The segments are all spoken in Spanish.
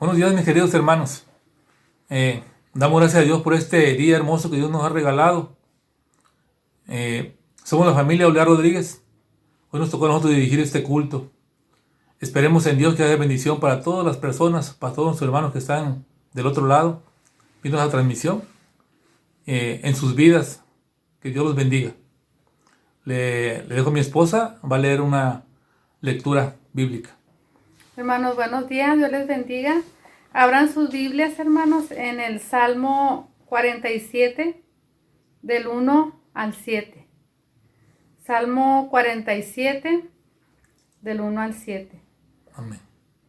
Buenos días, mis queridos hermanos. Damos gracias a Dios por este día hermoso que Dios nos ha regalado. Somos la familia Olea Rodríguez. Hoy nos tocó a nosotros dirigir este culto. Esperemos en Dios que haya bendición para todas las personas, para todos nuestros hermanos que están del otro lado, viendo la transmisión, en sus vidas. Que Dios los bendiga. Le dejo a mi esposa, va a leer una lectura bíblica. Hermanos, buenos días, Dios les bendiga. Abran sus Biblias, hermanos, en el Salmo 47, del 1 al 7. Salmo 47, del 1 al 7. Amén.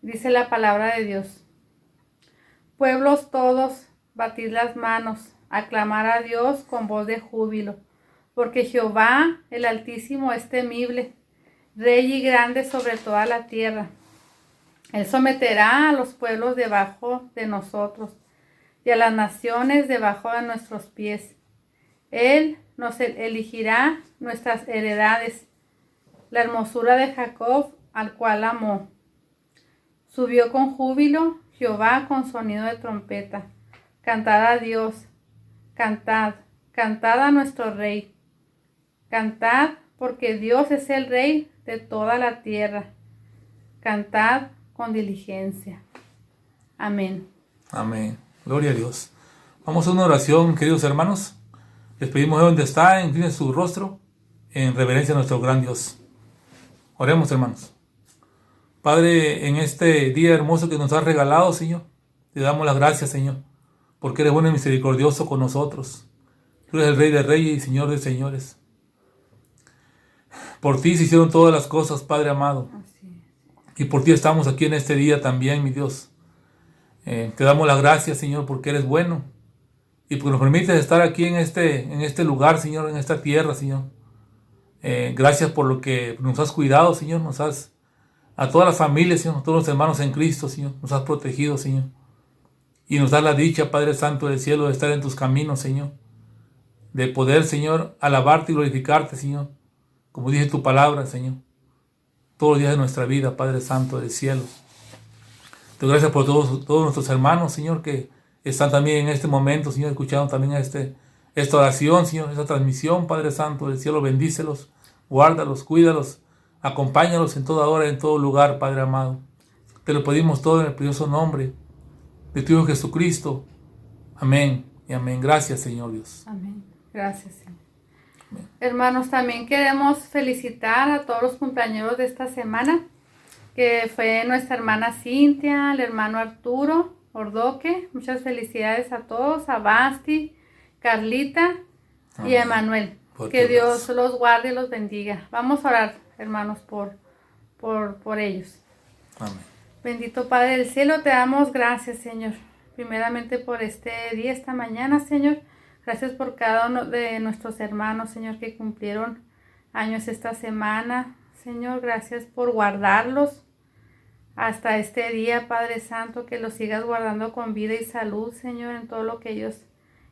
Dice la palabra de Dios. Pueblos todos, batid las manos, aclamar a Dios con voz de júbilo, porque Jehová, el Altísimo, es temible, Rey y grande sobre toda la tierra. Él someterá a los pueblos debajo de nosotros y a las naciones debajo de nuestros pies. Él nos elegirá nuestras heredades, la hermosura de Jacob, al cual amó. Subió con júbilo Jehová con sonido de trompeta. Cantad a Dios, cantad, cantad a nuestro Rey. Cantad, porque Dios es el Rey de toda la tierra. Cantad con diligencia. Amén. Amén. Gloria a Dios. Vamos a una oración, queridos hermanos. Les pedimos de donde está, incline su rostro en reverencia a nuestro gran Dios. Oremos, hermanos. Padre, en este día hermoso que nos has regalado, Señor, te damos las gracias, Señor, porque eres bueno y misericordioso con nosotros. Tú eres el Rey de Reyes y Señor de Señores. Por ti se hicieron todas las cosas, Padre amado. Y por ti estamos aquí en este día también, mi Dios. Te damos las gracias, Señor, porque eres bueno. Y porque nos permites estar aquí en este lugar, Señor, en esta tierra, Señor. Gracias por lo que nos has cuidado, Señor. A todas las familias, Señor, a todos los hermanos en Cristo, Señor. Nos has protegido, Señor. Y nos das la dicha, Padre Santo del cielo, de estar en tus caminos, Señor. De poder, Señor, alabarte y glorificarte, Señor. Como dice tu palabra, Señor. Todos los días de nuestra vida, Padre Santo del cielo. Te doy gracias por todos nuestros hermanos, Señor, que están también en este momento, Señor, escuchando también esta oración, Señor, esta transmisión, Padre Santo del cielo. Bendícelos, guárdalos, cuídalos, acompáñalos en toda hora, en todo lugar, Padre amado. Te lo pedimos todo en el precioso nombre de tu Hijo Jesucristo. Amén y amén. Gracias, Señor Dios. Amén. Gracias, Señor. Hermanos, también queremos felicitar a todos los cumpleaños de esta semana, que fue nuestra hermana Cintia, el hermano Arturo Ordoque. Muchas felicidades a todos, a Basti, Carlita y a Emanuel. Que Dios los guarde y los bendiga. Vamos a orar, hermanos, por ellos. Amén. Bendito Padre del cielo, te damos gracias, Señor. Primeramente por este día, esta mañana, Señor. Gracias por cada uno de nuestros hermanos, Señor, que cumplieron años esta semana. Señor, gracias por guardarlos hasta este día, Padre Santo, que los sigas guardando con vida y salud, Señor, en todo lo que ellos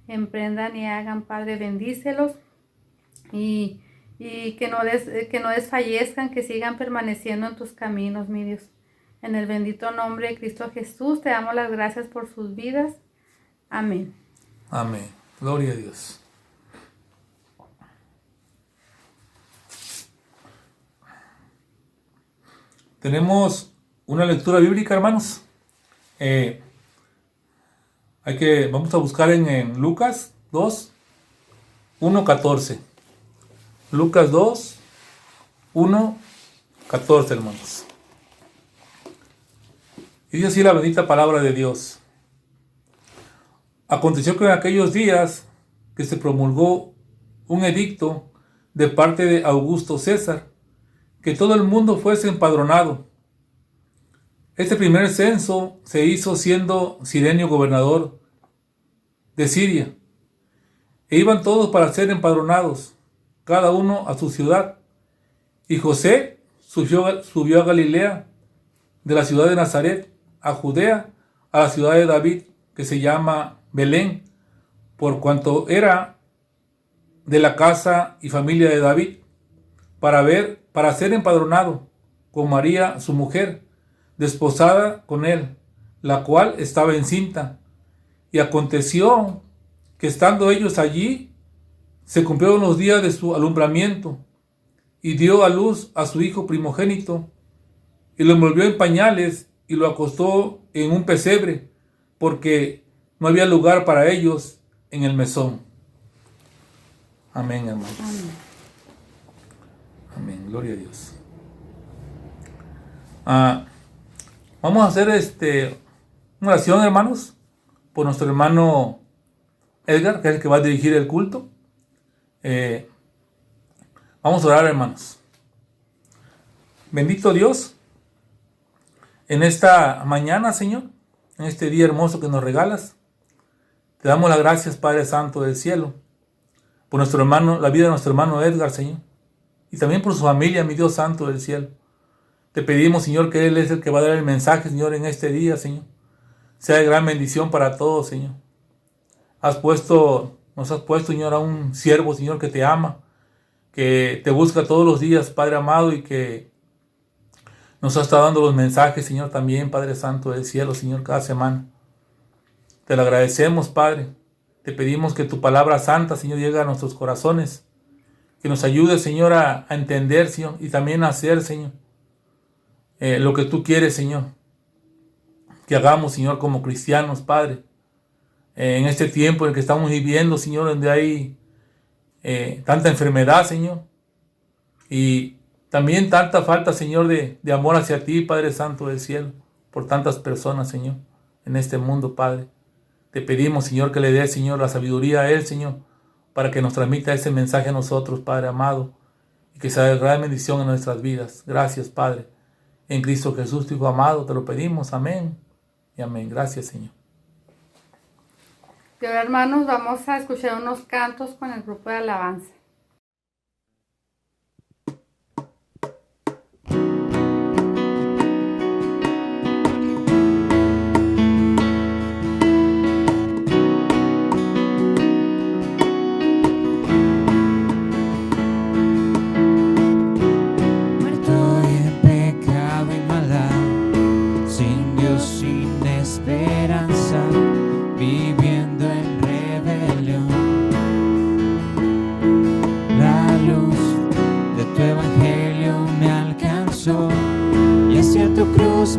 emprendan y hagan, Padre. Bendícelos y que no desfallezcan, que sigan permaneciendo en tus caminos, mi Dios. En el bendito nombre de Cristo Jesús, te damos las gracias por sus vidas. Amén. Amén. Gloria a Dios. Tenemos una lectura bíblica, hermanos. Vamos a buscar en Lucas 2, 1, 14. Lucas 2, 1, 14, hermanos. Y dice así la bendita palabra de Dios. Aconteció que en aquellos días que se promulgó un edicto de parte de Augusto César, que todo el mundo fuese empadronado. Este primer censo se hizo siendo Cirenio gobernador de Siria, e iban todos para ser empadronados, cada uno a su ciudad. Y José subió a Galilea, de la ciudad de Nazaret, a Judea, a la ciudad de David, que se llama Belén, por cuanto era de la casa y familia de David, para ser empadronado con María, su mujer, desposada con él, la cual estaba encinta. Y aconteció que estando ellos allí, se cumplieron los días de su alumbramiento, y dio a luz a su hijo primogénito, y lo envolvió en pañales, y lo acostó en un pesebre, porque no había lugar para ellos en el mesón. Amén, hermanos. Amén. Amén. Gloria a Dios. Vamos a hacer una oración, hermanos, por nuestro hermano Edgar, que es el que va a dirigir el culto. Vamos a orar, hermanos. Bendito Dios, en esta mañana, Señor, en este día hermoso que nos regalas, te damos las gracias, Padre Santo del cielo, por nuestro hermano, la vida de nuestro hermano Edgar, Señor, y también por su familia, mi Dios Santo del cielo. Te pedimos, Señor, que Él es el que va a dar el mensaje, Señor, en este día, Señor. Sea de gran bendición para todos, Señor. Nos has puesto, Señor, a un siervo, Señor, que te ama, que te busca todos los días, Padre amado, y que nos ha estado dando los mensajes, Señor, también, Padre Santo del cielo, Señor, cada semana. Te lo agradecemos, Padre. Te pedimos que tu palabra santa, Señor, llegue a nuestros corazones. Que nos ayude, Señor, a entender, Señor, y también a hacer, Señor, lo que tú quieres, Señor. Que hagamos, Señor, como cristianos, Padre. En este tiempo en el que estamos viviendo, Señor, donde hay tanta enfermedad, Señor. Y también tanta falta, Señor, de amor hacia ti, Padre Santo del cielo, por tantas personas, Señor, en este mundo, Padre. Te pedimos, Señor, que le dé, Señor, la sabiduría a Él, Señor, para que nos transmita ese mensaje a nosotros, Padre amado, y que sea de gran bendición en nuestras vidas. Gracias, Padre. En Cristo Jesús, tu Hijo amado, te lo pedimos. Amén y amén. Gracias, Señor. Y ahora, hermanos, vamos a escuchar unos cantos con el grupo de alabanza.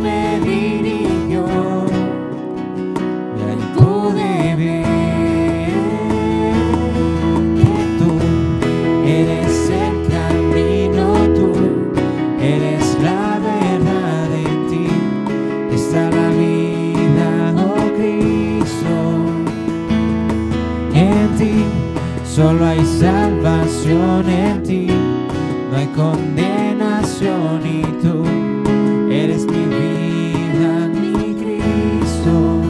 Me dirigió y ahí pude ver que tú eres el camino, tú eres la verdad, en ti está la vida, oh Cristo. En ti solo hay salvación, en ti no hay condenación, y tú eres mi vida, mi Cristo.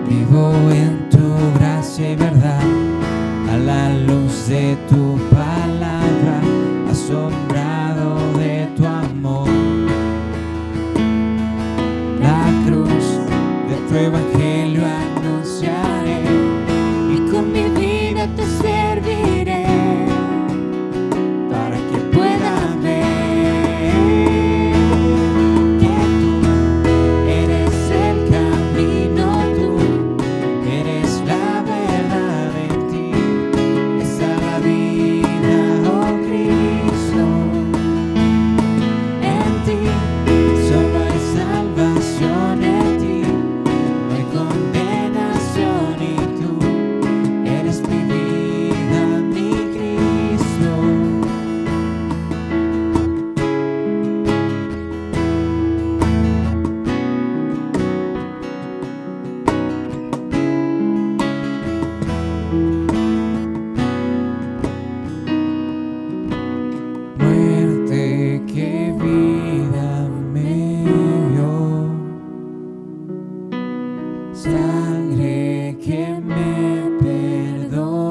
Vivo en tu gracia y verdad, a la luz de tu palabra, asombrado de tu amor. Tu evangelio anunciaré y con mi vida te serviré para que puedan ver que tú eres el camino, tú eres la verdad, en ti está la vida, oh Cristo. En ti solo hay salvación, en ti condenación, y tú eres mi vida, mi Cristo. Muerte que vida me dio, sangre que me perdonó,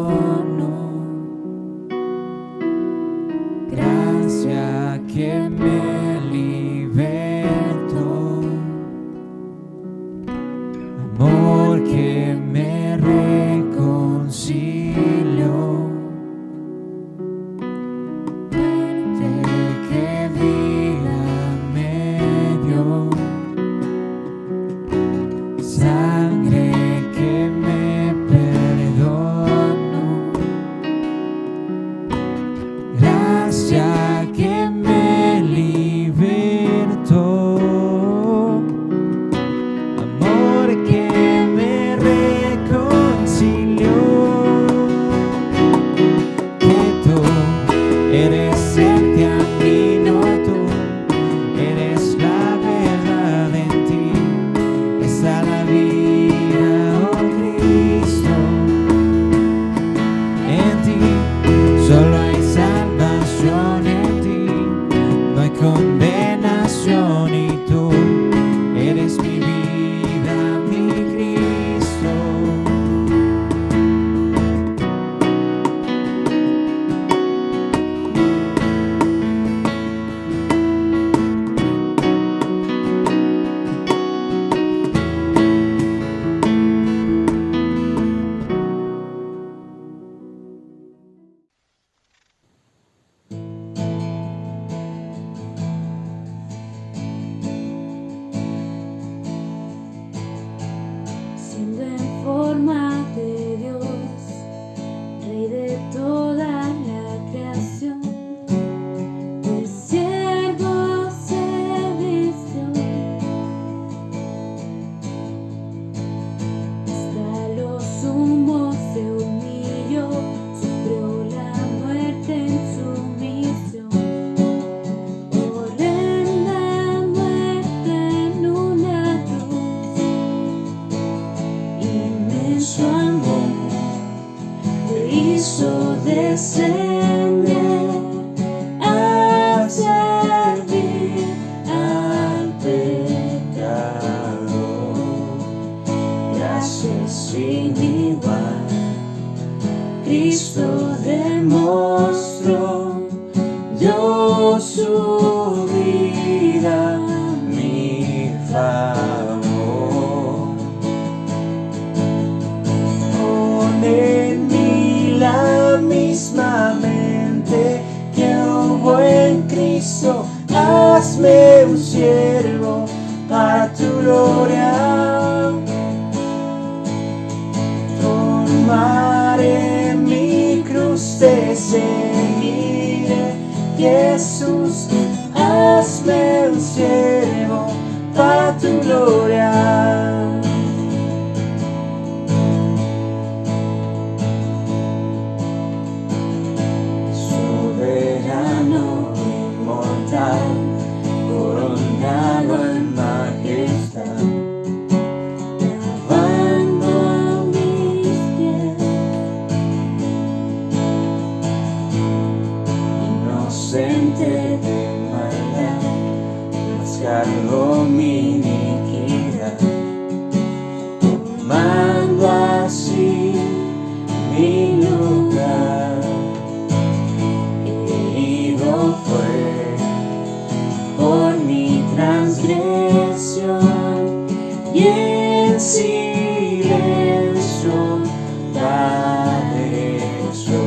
gracia que me libertó, por su vida mi favor. Pon en mí la misma mente que hubo en Cristo, hazme un siervo para tu gloria. Tomaré mi cruz, te seguiré, Jesús, hazme un siervo para tu gloria. Soberano, inmortal, coronado en majestad, lavando mis pies, inocente de maldad, rasgando mi iniquidad, tomando así mi lugar. Herido fue por mi transgresión y en silencio padeció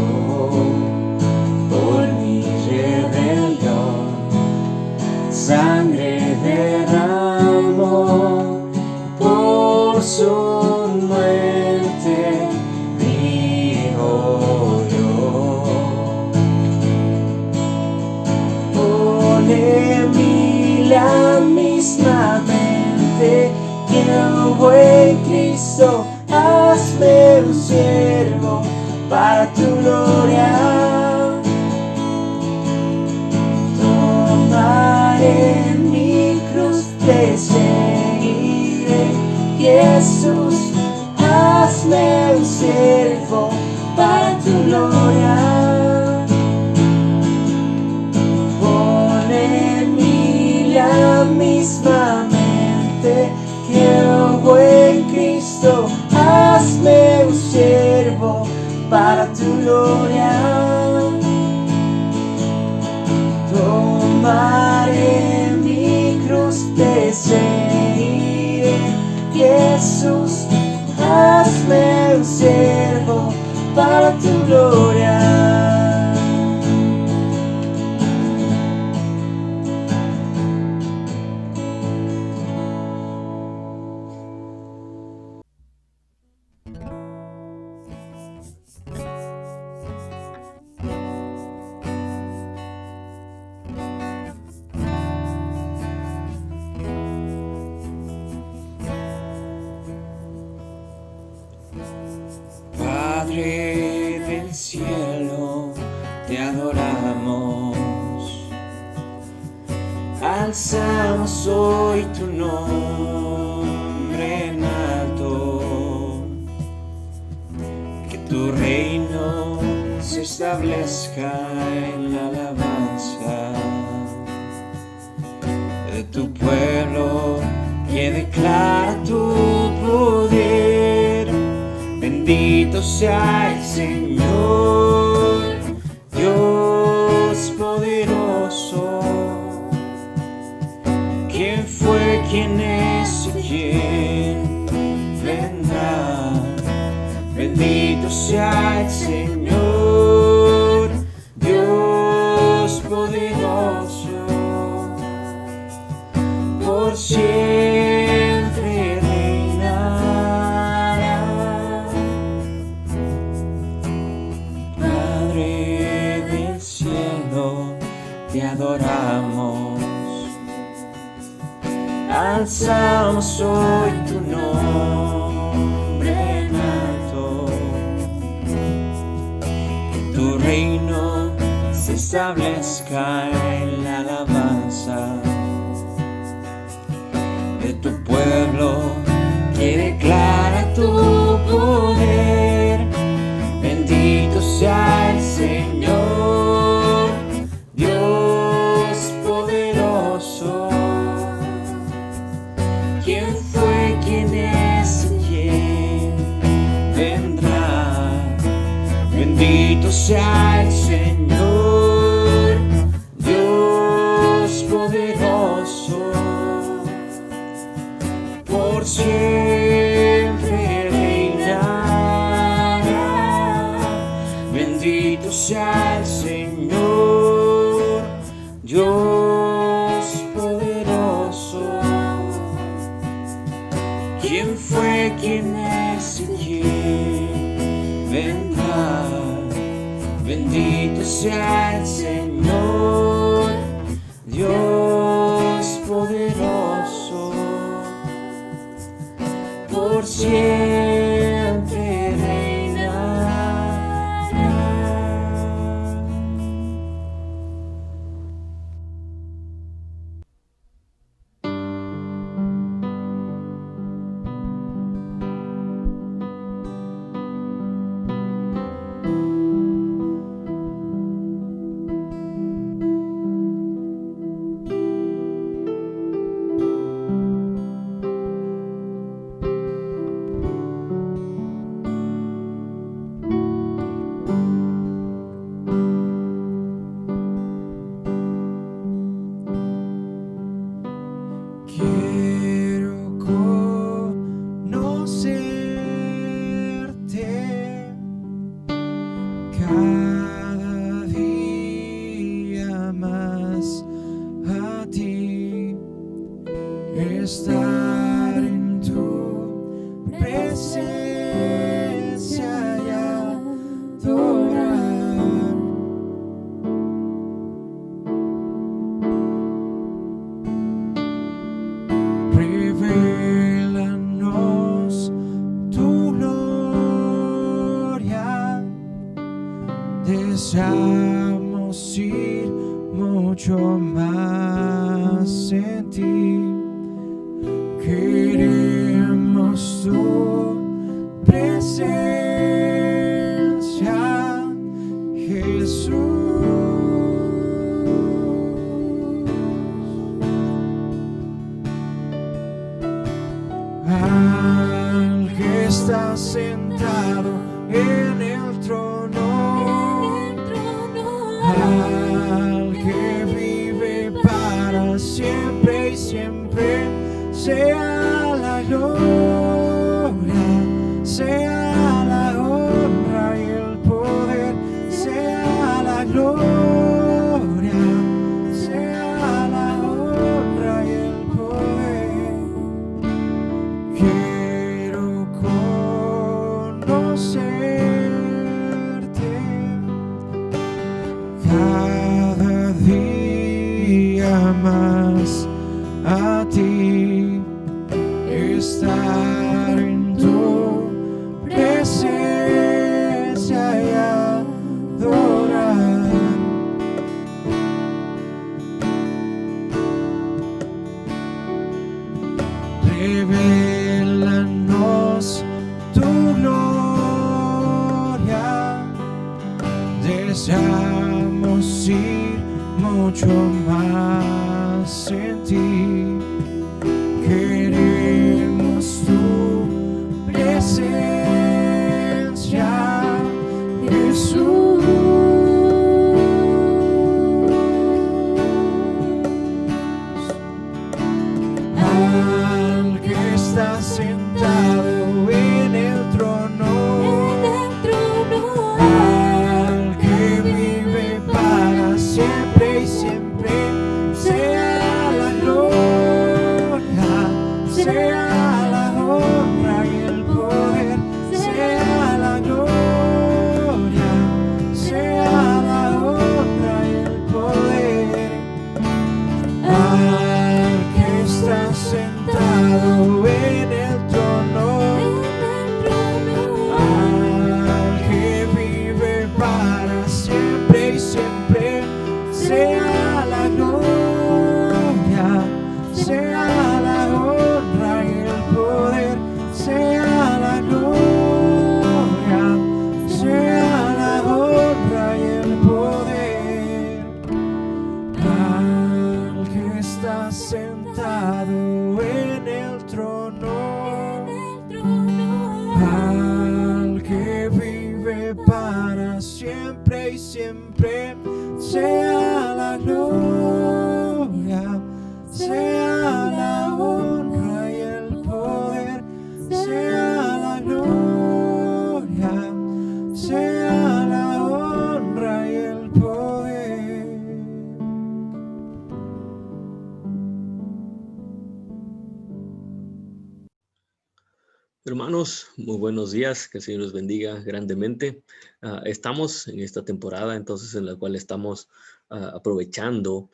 por mi rebelión, sangre derramó por su muerte, vivo yo. Pon en mí la misma mente que hubo en Cristo, hazme un siervo para tu gloria. Tomaré mi cruz, te seguiré, Jesús, hazme un siervo para tu gloria. Pon en mí la misma mente que hubo en Cristo, hazme un siervo para tu gloria. Tomaré mi cruz, te seguiré, Jesús, hazme un siervo para tu gloria. Padre del cielo, te adoramos, alzamos hoy tu nombre en alto, que tu reino se establezca en la alabanza de tu pueblo, que declara tu poder. Bendito sea el Señor, Dios poderoso. ¿Quién fue, quién es y quién vendrá? Bendito sea el Señor, Dios poderoso. Por siempre reinará. Padre del cielo, te adoramos, alzamos hoy tu nombre en alto, que tu reino se establezca en la alabanza de tu pueblo, que declara tu poder. Bendito sea el Señor, Dios poderoso. ¿Quién fue, quién es y quién vendrá? Bendito sea el Señor, Dios siempre reinará. Bendito sea el Señor, Dios poderoso, quien fue, quien es y quien vendrá. Bendito sea el Señor, Dios poderoso, por siempre reinará. Quiero conocerte cada día más, a ti, estar en tu presencia y adorar. Revélanos tu gloria, deseamos ir mucho más en ti. Queremos tu presencia, Jesús. Al que está sentado en el trono, al que vive para siempre y siempre, sea la gloria, sea la honra y el poder, sea la gloria, sea la honra y el poder. Quiero conocerte cada día más, a ti, estar en tu presencia y adorar. Revélanos tu gloria, deseamos ir mucho más en ti. Queremos tu presencia, Jesús. Al que está sentado en el trono, al que vive para siempre y siempre, sea la gloria, sea la honra y el poder, sea la gloria, sea la honra y el poder. Al que está sentado en el trono, al que vive para siempre y siempre, sea la gloria, sea la honra y el poder, sea la gloria, sea la honra y el poder. Al que está sentado en el trono, al que vive para siempre y siempre, sea la gloria, sea la honra y el poder. Hermanos, muy buenos días, que el Señor los bendiga grandemente. Estamos en esta temporada, entonces, en la cual estamos aprovechando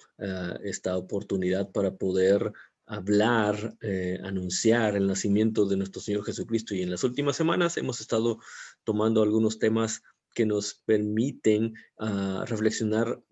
esta oportunidad para poder hablar, anunciar el nacimiento de nuestro Señor Jesucristo. Y en las últimas semanas hemos estado tomando algunos temas que nos permiten reflexionar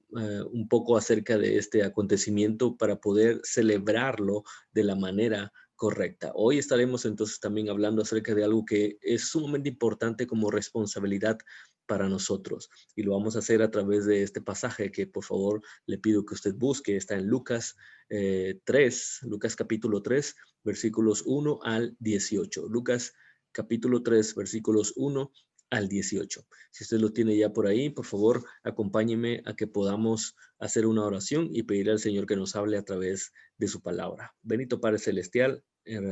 un poco acerca de este acontecimiento para poder celebrarlo de la manera correcta. Hoy estaremos entonces también hablando acerca de algo que es sumamente importante como responsabilidad para nosotros. Y lo vamos a hacer a través de este pasaje que por favor le pido que usted busque. Está en Lucas 3, Lucas capítulo 3, versículos 1 al 18. Lucas capítulo 3, versículos 1 al 18. Si usted lo tiene ya por ahí, por favor, acompáñeme a que podamos hacer una oración y pedir al Señor que nos hable a través de su palabra. Bendito Padre Celestial,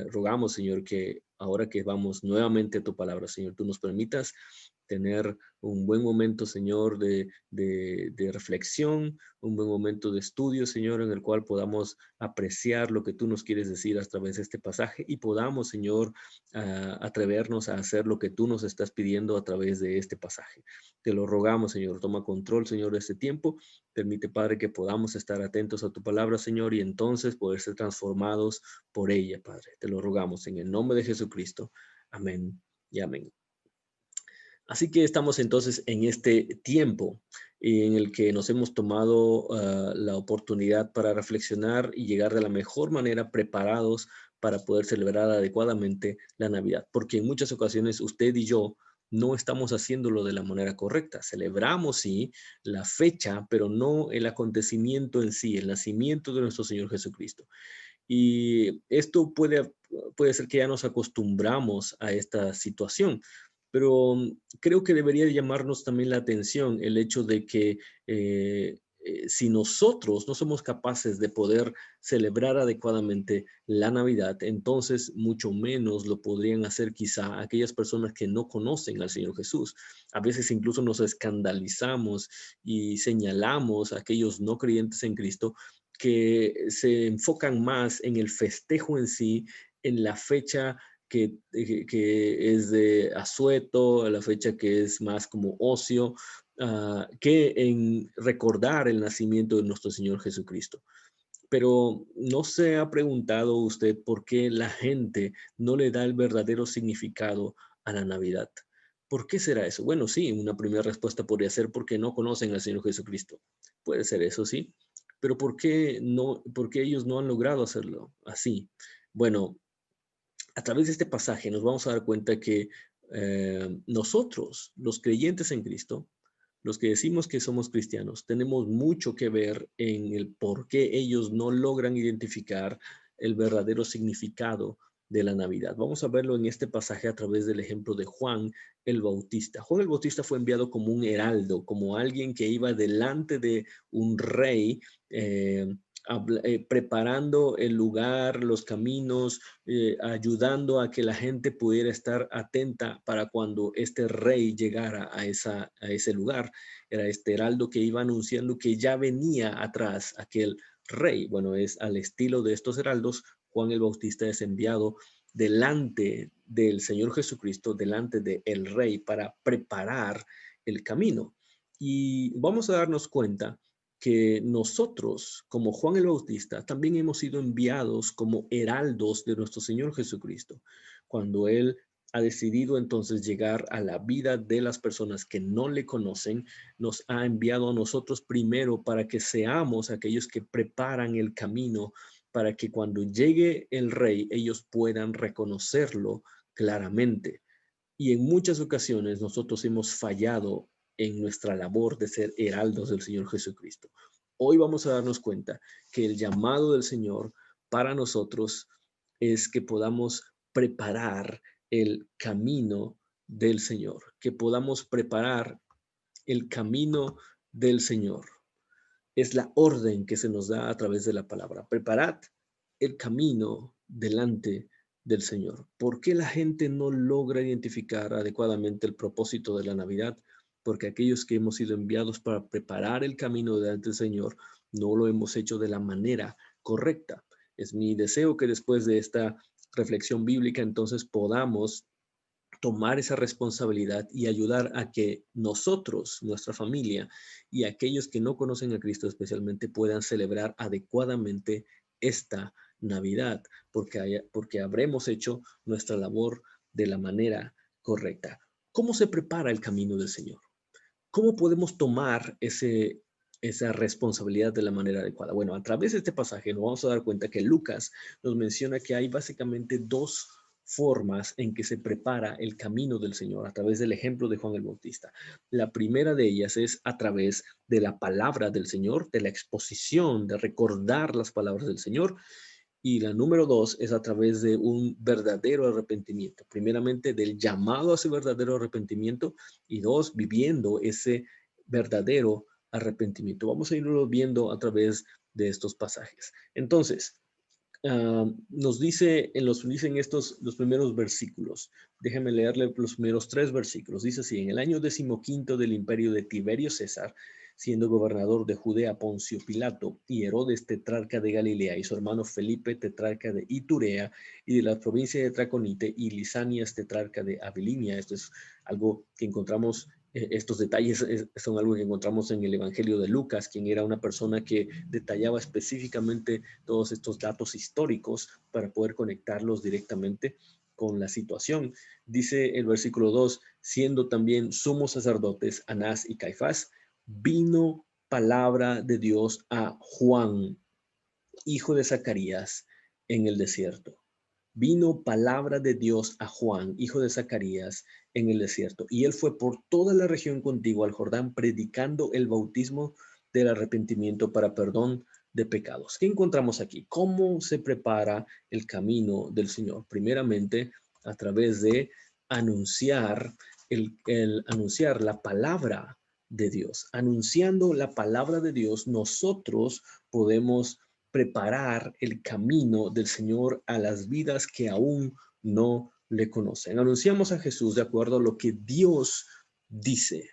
rogamos, Señor, que ahora que vamos nuevamente a tu palabra, Señor, tú nos permitas tener un buen momento, Señor, de reflexión, un buen momento de estudio, Señor, en el cual podamos apreciar lo que tú nos quieres decir a través de este pasaje y podamos, Señor, atrevernos a hacer lo que tú nos estás pidiendo a través de este pasaje. Te lo rogamos, Señor, toma control, Señor, de este tiempo. Permite, Padre, que podamos estar atentos a tu palabra, Señor, y entonces poder ser transformados por ella, Padre. Te lo rogamos en el nombre de Jesucristo. Amén y amén. Así que estamos entonces en este tiempo en el que nos hemos tomado la oportunidad para reflexionar y llegar de la mejor manera preparados para poder celebrar adecuadamente la Navidad. Porque en muchas ocasiones usted y yo no estamos haciéndolo de la manera correcta. Celebramos, sí, la fecha, pero no el acontecimiento en sí, el nacimiento de nuestro Señor Jesucristo. Y esto puede ser que ya nos acostumbramos a esta situación, pero creo que debería llamarnos también la atención el hecho de que si nosotros no somos capaces de poder celebrar adecuadamente la Navidad, entonces mucho menos lo podrían hacer quizá aquellas personas que no conocen al Señor Jesús. A veces incluso nos escandalizamos y señalamos a aquellos no creyentes en Cristo que se enfocan más en el festejo en sí, en la fecha que es de asueto, la fecha que es más como ocio, que en recordar el nacimiento de nuestro Señor Jesucristo. Pero ¿no se ha preguntado usted por qué la gente no le da el verdadero significado a la Navidad? ¿Por qué será eso? Bueno, sí, una primera respuesta podría ser porque no conocen al Señor Jesucristo. Puede ser eso, sí. Pero ¿por qué no, por qué ellos no han logrado hacerlo así? Bueno, a través de este pasaje nos vamos a dar cuenta que nosotros, los creyentes en Cristo, los que decimos que somos cristianos, tenemos mucho que ver en el por qué ellos no logran identificar el verdadero significado de la Navidad. Vamos a verlo en este pasaje a través del ejemplo de Juan el Bautista. Juan el Bautista fue enviado como un heraldo, como alguien que iba delante de un rey, preparando el lugar, los caminos, ayudando a que la gente pudiera estar atenta para cuando este rey llegara a ese lugar. Era este heraldo que iba anunciando que ya venía atrás aquel rey. Bueno, es al estilo de estos heraldos, Juan el Bautista es enviado delante del Señor Jesucristo, delante del rey, para preparar el camino. Y vamos a darnos cuenta que nosotros, como Juan el Bautista, también hemos sido enviados como heraldos de nuestro Señor Jesucristo, cuando Él ha decidido entonces llegar a la vida de las personas que no le conocen, nos ha enviado a nosotros primero para que seamos aquellos que preparan el camino para que cuando llegue el rey ellos puedan reconocerlo claramente. Y en muchas ocasiones nosotros hemos fallado en nuestra labor de ser heraldos del Señor Jesucristo. Hoy vamos a darnos cuenta que el llamado del Señor para nosotros es que podamos preparar el camino del Señor, que podamos preparar el camino del Señor. Es la orden que se nos da a través de la palabra. Preparad el camino delante del Señor. ¿Por qué la gente no logra identificar adecuadamente el propósito de la Navidad? Porque aquellos que hemos sido enviados para preparar el camino delante del Señor no lo hemos hecho de la manera correcta. Es mi deseo que después de esta reflexión bíblica, entonces podamos tomar esa responsabilidad y ayudar a que nosotros, nuestra familia y aquellos que no conocen a Cristo especialmente puedan celebrar adecuadamente esta Navidad, porque habremos hecho nuestra labor de la manera correcta. ¿Cómo se prepara el camino del Señor? ¿Cómo podemos tomar esa responsabilidad de la manera adecuada? Bueno, a través de este pasaje nos vamos a dar cuenta que Lucas nos menciona que hay básicamente dos formas en que se prepara el camino del Señor a través del ejemplo de Juan el Bautista. La primera de ellas es a través de la palabra del Señor, de la exposición, de recordar las palabras del Señor. Y la número dos es a través de un verdadero arrepentimiento. Primeramente, del llamado a ese verdadero arrepentimiento y dos, viviendo ese verdadero arrepentimiento. Vamos a irlo viendo a través de estos pasajes. Entonces, nos dice dicen estos los primeros versículos. Déjenme leerle los primeros 3 versículos. Dice así: en el año 15 del imperio de Tiberio César, siendo gobernador de Judea Poncio Pilato, y Herodes tetrarca de Galilea, y su hermano Felipe tetrarca de Iturea, y de la provincia de Traconite, y Lisanias tetrarca de Abilinia. Esto es algo que encontramos. Estos detalles son algo que encontramos en el Evangelio de Lucas, quien era una persona que detallaba específicamente todos estos datos históricos para poder conectarlos directamente con la situación. Dice el versículo 2, siendo también sumos sacerdotes Anás y Caifás, vino palabra de Dios a Juan, hijo de Zacarías, en el desierto. Vino palabra de Dios a Juan, hijo de Zacarías, en el desierto. Y él fue por toda la región contigua al Jordán, predicando el bautismo del arrepentimiento para perdón de pecados. ¿Qué encontramos aquí? ¿Cómo se prepara el camino del Señor? Primeramente, a través de anunciar, anunciar la palabra de Dios. Anunciando la palabra de Dios, nosotros podemos preparar el camino del Señor a las vidas que aún no le conocen. Anunciamos a Jesús de acuerdo a lo que Dios dice.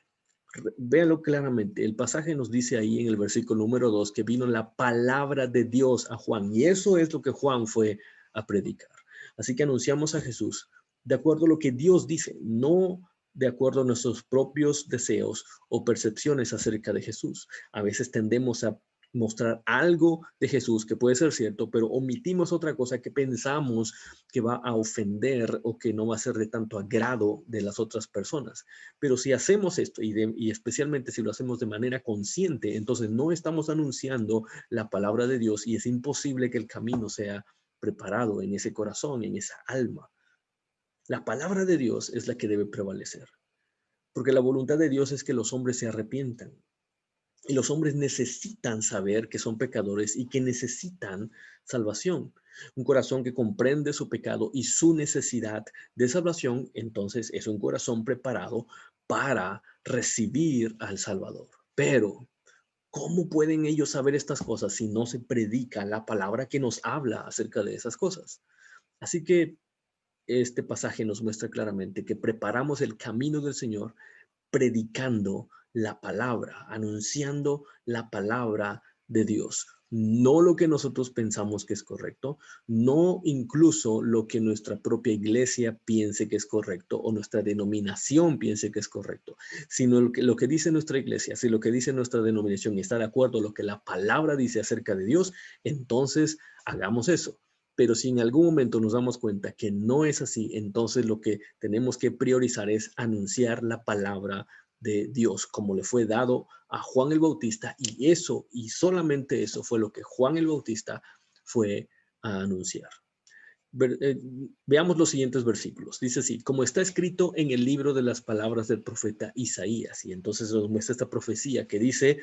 Véanlo claramente. El pasaje nos dice ahí en el versículo número 2 que vino la palabra de Dios a Juan. Y eso es lo que Juan fue a predicar. Así que anunciamos a Jesús de acuerdo a lo que Dios dice, no de acuerdo a nuestros propios deseos o percepciones acerca de Jesús. A veces tendemos a mostrar algo de Jesús que puede ser cierto, pero omitimos otra cosa que pensamos que va a ofender o que no va a ser de tanto agrado de las otras personas. Pero si hacemos esto, y especialmente si lo hacemos de manera consciente, entonces no estamos anunciando la palabra de Dios y es imposible que el camino sea preparado en ese corazón, en esa alma. La palabra de Dios es la que debe prevalecer, porque la voluntad de Dios es que los hombres se arrepientan. Y los hombres necesitan saber que son pecadores y que necesitan salvación. Un corazón que comprende su pecado y su necesidad de salvación, entonces es un corazón preparado para recibir al Salvador. Pero, ¿cómo pueden ellos saber estas cosas si no se predica la palabra que nos habla acerca de esas cosas? Así que este pasaje nos muestra claramente que preparamos el camino del Señor predicando la palabra, anunciando la palabra de Dios. No lo que nosotros pensamos que es correcto, no incluso lo que nuestra propia iglesia piense que es correcto o nuestra denominación piense que es correcto, sino lo que dice nuestra iglesia. Si lo que dice nuestra denominación está de acuerdo a lo que la palabra dice acerca de Dios, entonces hagamos eso. Pero si en algún momento nos damos cuenta que no es así, entonces lo que tenemos que priorizar es anunciar la palabra de Dios, como le fue dado a Juan el Bautista, y eso, y solamente eso fue lo que Juan el Bautista fue a anunciar. Veamos los siguientes versículos. Dice así: como está escrito en el libro de las palabras del profeta Isaías, y entonces nos muestra esta profecía que dice: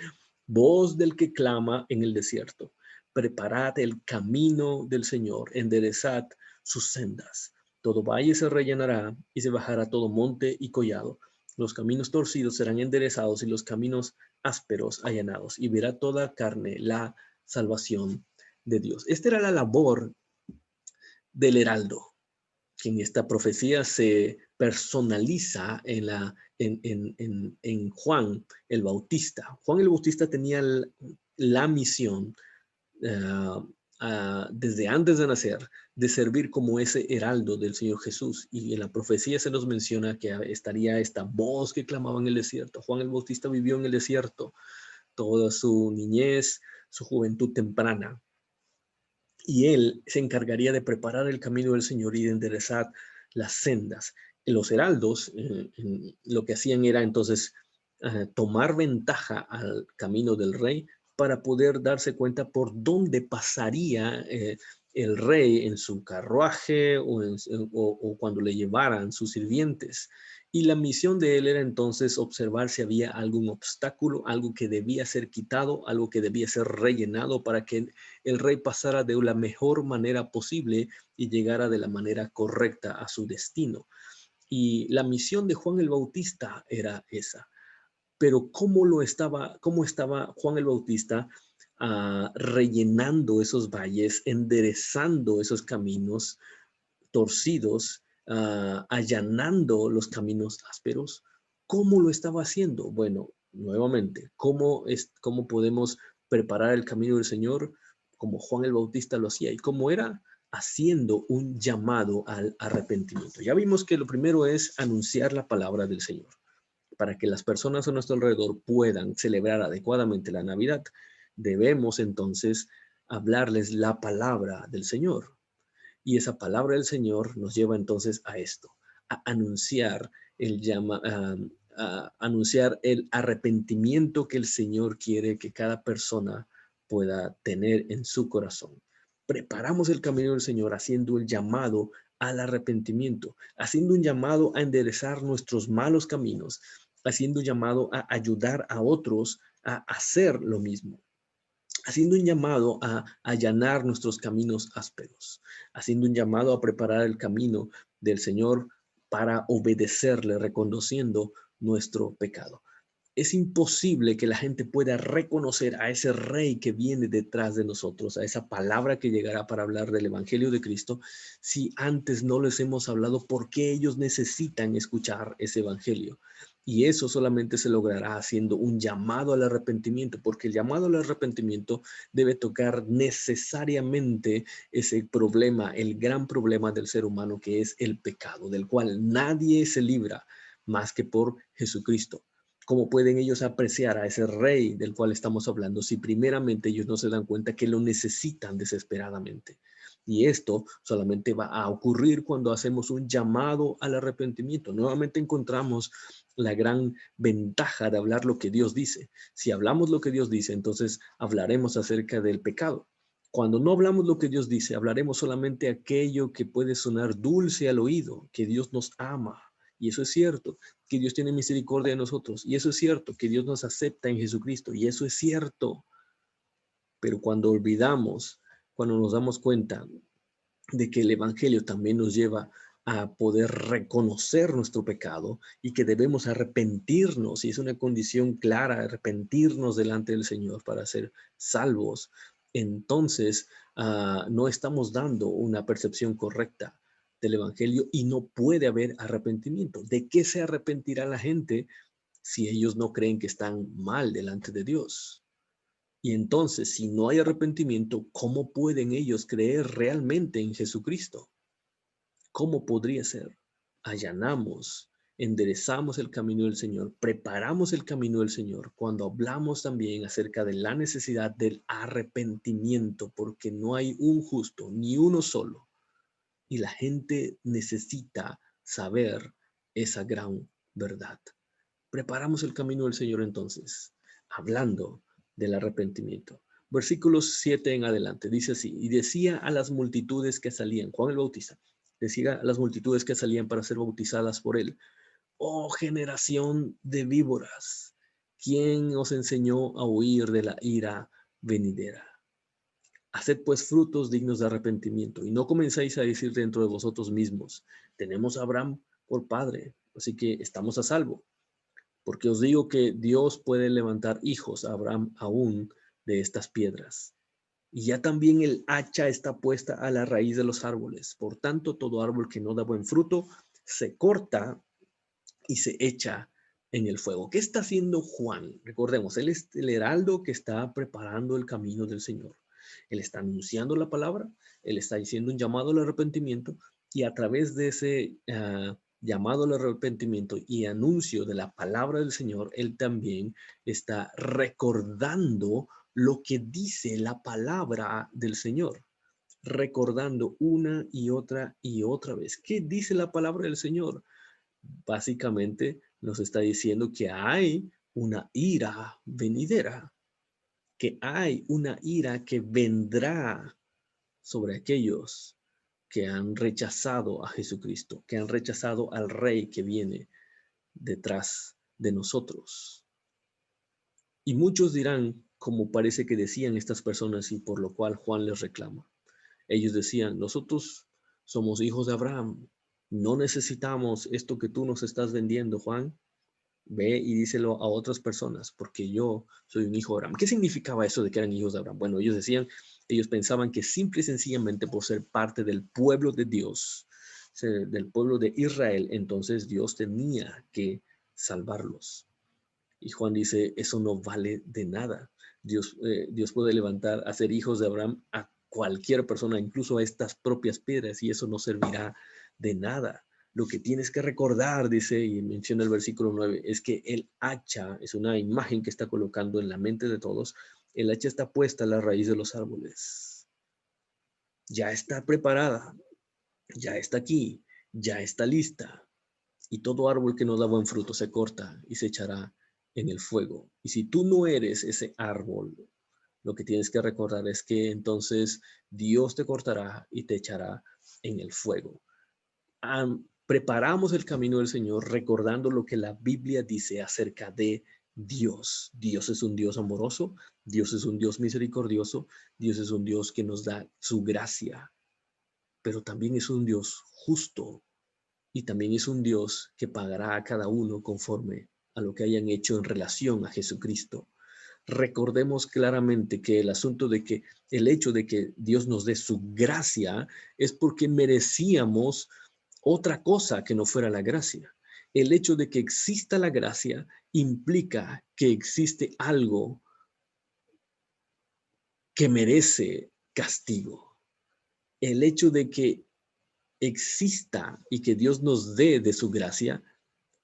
voz del que clama en el desierto, preparad el camino del Señor, enderezad sus sendas. Todo valle se rellenará y se bajará todo monte y collado. Los caminos torcidos serán enderezados y los caminos ásperos allanados, y verá toda carne la salvación de Dios. Esta era la labor del heraldo, que en esta profecía se personaliza en Juan el Bautista. Juan el Bautista tenía la misión desde antes de nacer, de servir como ese heraldo del Señor Jesús. Y en la profecía se nos menciona que estaría esta voz que clamaba en el desierto. Juan el Bautista vivió en el desierto toda su niñez, su juventud temprana. Y él se encargaría de preparar el camino del Señor y de enderezar las sendas. Los heraldos lo que hacían era entonces tomar ventaja al camino del rey para poder darse cuenta por dónde pasaría el rey en su carruaje o cuando le llevaran sus sirvientes. Y la misión de él era entonces observar si había algún obstáculo, algo que debía ser quitado, algo que debía ser rellenado para que el rey pasara de la mejor manera posible y llegara de la manera correcta a su destino. Y la misión de Juan el Bautista era esa. Pero cómo estaba Juan el Bautista rellenando esos valles, enderezando esos caminos torcidos, allanando los caminos ásperos? ¿Cómo lo estaba haciendo? Bueno, nuevamente, ¿cómo podemos preparar el camino del Señor como Juan el Bautista lo hacía? ¿Y cómo era? Haciendo un llamado al arrepentimiento. Ya vimos que lo primero es anunciar la palabra del Señor para que las personas a nuestro alrededor puedan celebrar adecuadamente la Navidad. Debemos entonces hablarles la palabra del Señor. Y esa palabra del Señor nos lleva entonces a esto, a anunciar anunciar el arrepentimiento que el Señor quiere que cada persona pueda tener en su corazón. Preparamos el camino del Señor haciendo el llamado al arrepentimiento, haciendo un llamado a enderezar nuestros malos caminos, haciendo un llamado a ayudar a otros a hacer lo mismo, haciendo un llamado a allanar nuestros caminos ásperos, haciendo un llamado a preparar el camino del Señor para obedecerle, reconociendo nuestro pecado. Es imposible que la gente pueda reconocer a ese rey que viene detrás de nosotros, a esa palabra que llegará para hablar del Evangelio de Cristo, si antes no les hemos hablado por qué ellos necesitan escuchar ese Evangelio. Y eso solamente se logrará haciendo un llamado al arrepentimiento, porque el llamado al arrepentimiento debe tocar necesariamente ese problema, el gran problema del ser humano, que es el pecado, del cual nadie se libra más que por Jesucristo. ¿Cómo pueden ellos apreciar a ese rey del cual estamos hablando si primeramente ellos no se dan cuenta que lo necesitan desesperadamente? Y esto solamente va a ocurrir cuando hacemos un llamado al arrepentimiento. Nuevamente encontramos la gran ventaja de hablar lo que Dios dice. Si hablamos lo que Dios dice, entonces hablaremos acerca del pecado. Cuando no hablamos lo que Dios dice, hablaremos solamente aquello que puede sonar dulce al oído, que Dios nos ama. Y eso es cierto, que Dios tiene misericordia de nosotros. Y eso es cierto, que Dios nos acepta en Jesucristo. Y eso es cierto. Pero cuando olvidamos, cuando nos damos cuenta de que el Evangelio también nos lleva a poder reconocer nuestro pecado y que debemos arrepentirnos, y es una condición clara, arrepentirnos delante del Señor para ser salvos, entonces no estamos dando una percepción correcta del Evangelio y no puede haber arrepentimiento. ¿De qué se arrepentirá la gente si ellos no creen que están mal delante de Dios? Y entonces, si no hay arrepentimiento, ¿cómo pueden ellos creer realmente en Jesucristo? ¿Cómo podría ser? Allanamos, enderezamos el camino del Señor, preparamos el camino del Señor cuando hablamos también acerca de la necesidad del arrepentimiento, porque no hay un justo, ni uno solo. Y la gente necesita saber esa gran verdad. Preparamos el camino del Señor entonces, hablando del arrepentimiento. Versículos 7 en adelante, dice así: y decía a las multitudes que salían, Juan el Bautista, decía a las multitudes que salían para ser bautizadas por él: oh generación de víboras, ¿quién os enseñó a huir de la ira venidera? Haced pues frutos dignos de arrepentimiento, y no comenzáis a decir dentro de vosotros mismos: tenemos a Abraham por padre, así que estamos a salvo. Porque os digo que Dios puede levantar hijos a Abraham aún de estas piedras. Y ya también el hacha está puesta a la raíz de los árboles. Por tanto, todo árbol que no da buen fruto se corta y se echa en el fuego. ¿Qué está haciendo Juan? Recordemos, él es el heraldo que está preparando el camino del Señor. Él está anunciando la palabra, Él está haciendo un llamado al arrepentimiento y a través de ese llamado al arrepentimiento y anuncio de la palabra del Señor, Él también está recordando lo que dice la palabra del Señor, recordando una y otra vez. ¿Qué dice la palabra del Señor? Básicamente nos está diciendo que hay una ira venidera, que hay una ira que vendrá sobre aquellos que han rechazado a Jesucristo, que han rechazado al Rey que viene detrás de nosotros. Y muchos dirán, como parece que decían estas personas y por lo cual Juan les reclama. Ellos decían, nosotros somos hijos de Abraham, no necesitamos esto que tú nos estás vendiendo, Juan. Ve y díselo a otras personas, porque yo soy un hijo de Abraham. ¿Qué significaba eso de que eran hijos de Abraham? Bueno, ellos pensaban que simple y sencillamente por ser parte del pueblo de Dios, del pueblo de Israel, entonces Dios tenía que salvarlos. Y Juan dice, eso no vale de nada. Dios puede levantar a ser hijos de Abraham a cualquier persona, incluso a estas propias piedras, y eso no servirá de nada. Lo que tienes que recordar, dice y menciona el versículo 9, es que el hacha es una imagen que está colocando en la mente de todos. El hacha está puesta a la raíz de los árboles. Ya está preparada, ya está aquí, ya está lista. Y todo árbol que no da buen fruto se corta y se echará en el fuego. Y si tú no eres ese árbol, lo que tienes que recordar es que entonces Dios te cortará y te echará en el fuego. Preparamos el camino del Señor recordando lo que la Biblia dice acerca de Dios. Dios es un Dios amoroso, Dios es un Dios misericordioso, Dios es un Dios que nos da su gracia, pero también es un Dios justo y también es un Dios que pagará a cada uno conforme a lo que hayan hecho en relación a Jesucristo. Recordemos claramente que el hecho de que Dios nos dé su gracia es porque merecíamos otra cosa que no fuera la gracia. El hecho de que exista la gracia implica que existe algo que merece castigo. El hecho de que exista y que Dios nos dé de su gracia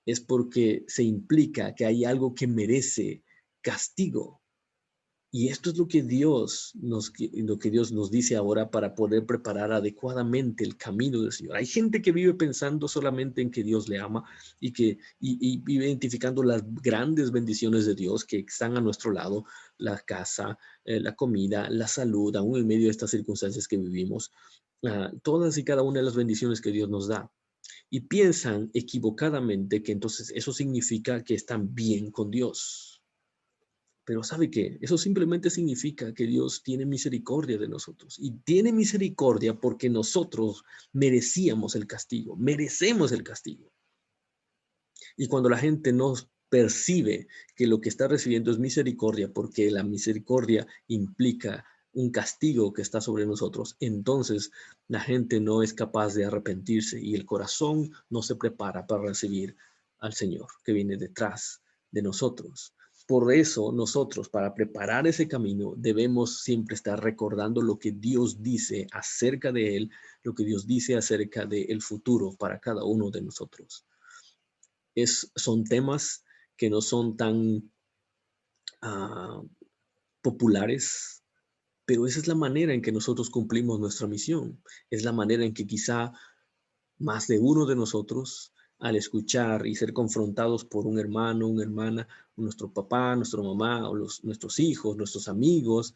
es porque se implica que hay algo que merece castigo. Y esto es lo que Dios nos dice ahora para poder preparar adecuadamente el camino del Señor. Hay gente que vive pensando solamente en que Dios le ama y vive identificando las grandes bendiciones de Dios que están a nuestro lado, la casa, la comida, la salud, aún en medio de estas circunstancias que vivimos, todas y cada una de las bendiciones que Dios nos da. Y piensan equivocadamente que entonces eso significa que están bien con Dios. Pero ¿sabe qué? Eso simplemente significa que Dios tiene misericordia de nosotros. Y tiene misericordia porque nosotros merecíamos el castigo, merecemos el castigo. Y cuando la gente no percibe que lo que está recibiendo es misericordia, porque la misericordia implica un castigo que está sobre nosotros, entonces la gente no es capaz de arrepentirse y el corazón no se prepara para recibir al Señor que viene detrás de nosotros. Por eso nosotros, para preparar ese camino, debemos siempre estar recordando lo que Dios dice acerca de Él, lo que Dios dice acerca del futuro para cada uno de nosotros. Son temas que no son tan populares, pero esa es la manera en que nosotros cumplimos nuestra misión. Es la manera en que quizá más de uno de nosotros, al escuchar y ser confrontados por un hermano, una hermana, nuestro papá, nuestra mamá, o nuestros hijos, nuestros amigos,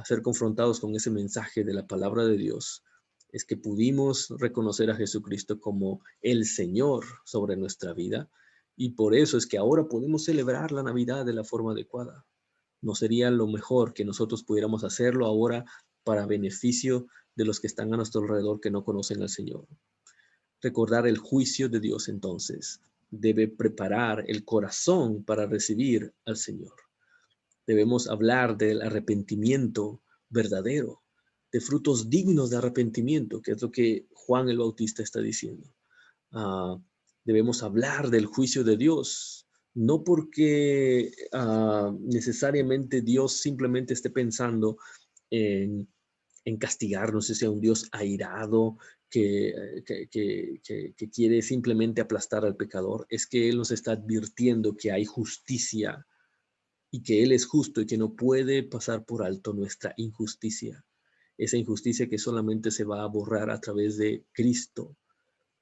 ser confrontados con ese mensaje de la palabra de Dios, es que pudimos reconocer a Jesucristo como el Señor sobre nuestra vida, y por eso es que ahora podemos celebrar la Navidad de la forma adecuada. ¿No sería lo mejor que nosotros pudiéramos hacerlo ahora para beneficio de los que están a nuestro alrededor que no conocen al Señor? Recordar el juicio de Dios entonces debe preparar el corazón para recibir al Señor. Debemos hablar del arrepentimiento verdadero, de frutos dignos de arrepentimiento, que es lo que Juan el Bautista está diciendo. Debemos hablar del juicio de Dios, no porque necesariamente Dios simplemente esté pensando en castigarnos, sea un Dios airado que quiere simplemente aplastar al pecador. Es que Él nos está advirtiendo que hay justicia y que Él es justo y que no puede pasar por alto nuestra injusticia. Esa injusticia que solamente se va a borrar a través de Cristo.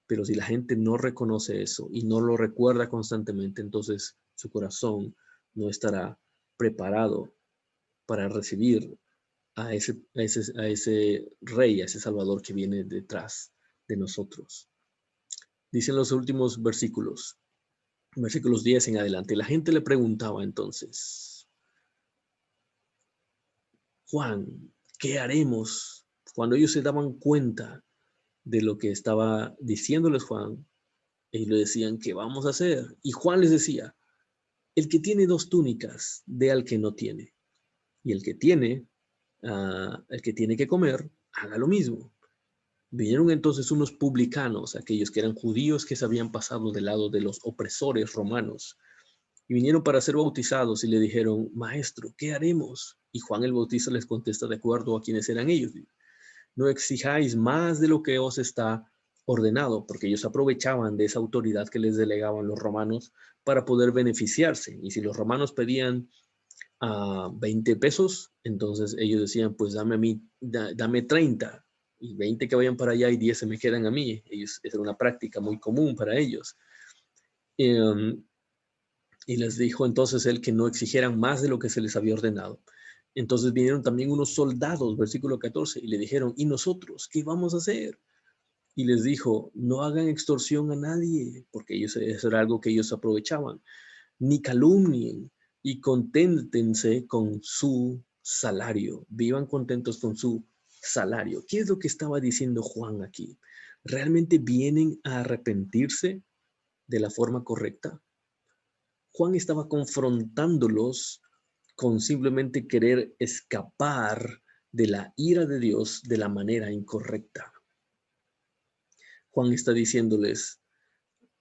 Pero si la gente no reconoce eso y no lo recuerda constantemente, entonces su corazón no estará preparado para recibir a ese rey, a ese salvador que viene detrás de nosotros. Dicen los últimos versículos 10 en adelante. La gente le preguntaba entonces: Juan, ¿qué haremos? Cuando ellos se daban cuenta de lo que estaba diciéndoles Juan, ellos le decían: ¿qué vamos a hacer? Y Juan les decía: el que tiene 2 túnicas, dé al que no tiene. Y el que tiene que comer, haga lo mismo. Vinieron entonces unos publicanos, aquellos que eran judíos que se habían pasado del lado de los opresores romanos, y vinieron para ser bautizados y le dijeron: Maestro, ¿qué haremos? Y Juan el Bautista les contesta de acuerdo a quienes eran ellos: no exijáis más de lo que os está ordenado, porque ellos aprovechaban de esa autoridad que les delegaban los romanos para poder beneficiarse. Y si los romanos pedían 20 pesos, entonces ellos decían: pues dame 30, y 20 que vayan para allá y 10 se me quedan a mí. Esa era una práctica muy común para ellos. Y les dijo entonces él que no exigieran más de lo que se les había ordenado. Entonces vinieron también unos soldados, versículo 14, y le dijeron: ¿y nosotros qué vamos a hacer? Y les dijo: no hagan extorsión a nadie, porque eso era algo que ellos aprovechaban, ni calumnien, y conténtense con su salario. Vivan contentos con su salario. ¿Qué es lo que estaba diciendo Juan aquí? ¿Realmente vienen a arrepentirse de la forma correcta? Juan estaba confrontándolos con simplemente querer escapar de la ira de Dios de la manera incorrecta. Juan está diciéndoles: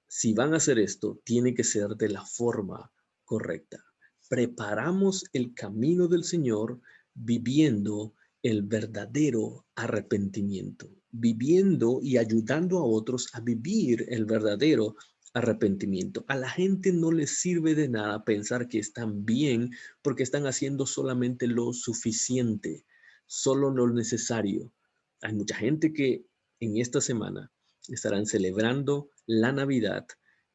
si van a hacer esto, tiene que ser de la forma correcta. Preparamos el camino del Señor viviendo el verdadero arrepentimiento, viviendo y ayudando a otros a vivir el verdadero arrepentimiento. A la gente no les sirve de nada pensar que están bien porque están haciendo solamente lo suficiente, solo lo necesario. Hay mucha gente que en esta semana estarán celebrando la Navidad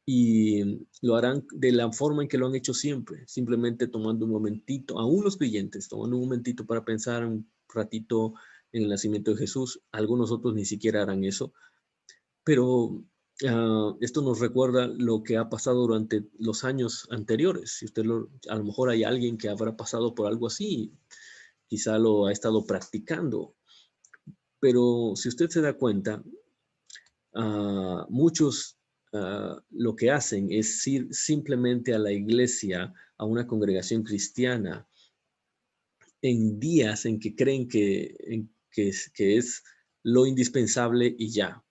y lo harán de la forma en que lo han hecho siempre, simplemente tomando un momentito, aún los creyentes, tomando un momentito para pensar un ratito en el nacimiento de Jesús. Algunos otros ni siquiera harán eso, pero esto nos recuerda lo que ha pasado durante los años anteriores. Si a lo mejor hay alguien que habrá pasado por algo así, quizá lo ha estado practicando, pero si usted se da cuenta, muchos lo que hacen es ir simplemente a la iglesia, a una congregación cristiana, en días en que creen que es lo indispensable y ya.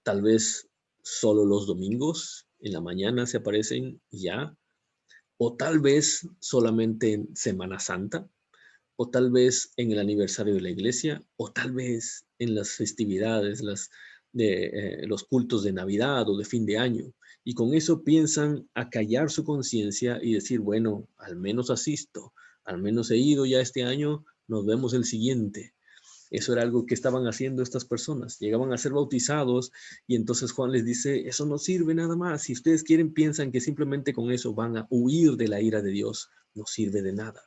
Tal vez solo los domingos en la mañana se aparecen y ya. O tal vez solamente en Semana Santa. O tal vez en el aniversario de la iglesia. O tal vez en las festividades, los cultos de Navidad o de fin de año. Y con eso piensan acallar su conciencia y decir: bueno, al menos asisto, al menos he ido ya este año, nos vemos el siguiente. Eso era algo que estaban haciendo estas personas. Llegaban a ser bautizados y entonces Juan les dice: eso no sirve nada más. Si ustedes piensan que simplemente con eso van a huir de la ira de Dios, no sirve de nada.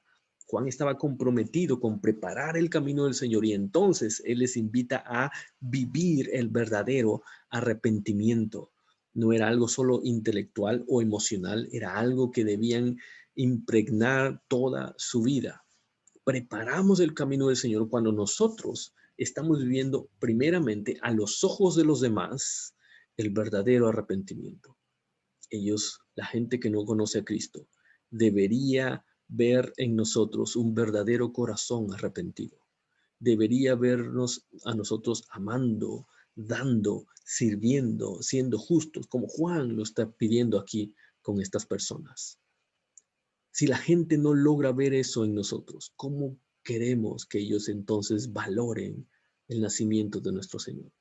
Juan estaba comprometido con preparar el camino del Señor y entonces Él les invita a vivir el verdadero arrepentimiento. No era algo solo intelectual o emocional, era algo que debían impregnar toda su vida. Preparamos el camino del Señor cuando nosotros estamos viviendo primeramente a los ojos de los demás el verdadero arrepentimiento. La gente que no conoce a Cristo, debería ver en nosotros un verdadero corazón arrepentido. Debería vernos a nosotros amando, dando, sirviendo, siendo justos, como Juan lo está pidiendo aquí con estas personas. Si la gente no logra ver eso en nosotros, ¿cómo queremos que ellos entonces valoren el nacimiento de nuestro Señor?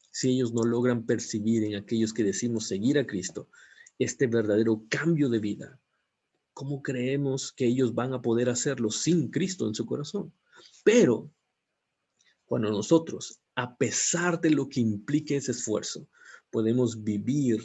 Si ellos no logran percibir en aquellos que decimos seguir a Cristo este verdadero cambio de vida, ¿cómo creemos que ellos van a poder hacerlo sin Cristo en su corazón? Pero cuando nosotros, a pesar de lo que implique ese esfuerzo, podemos vivir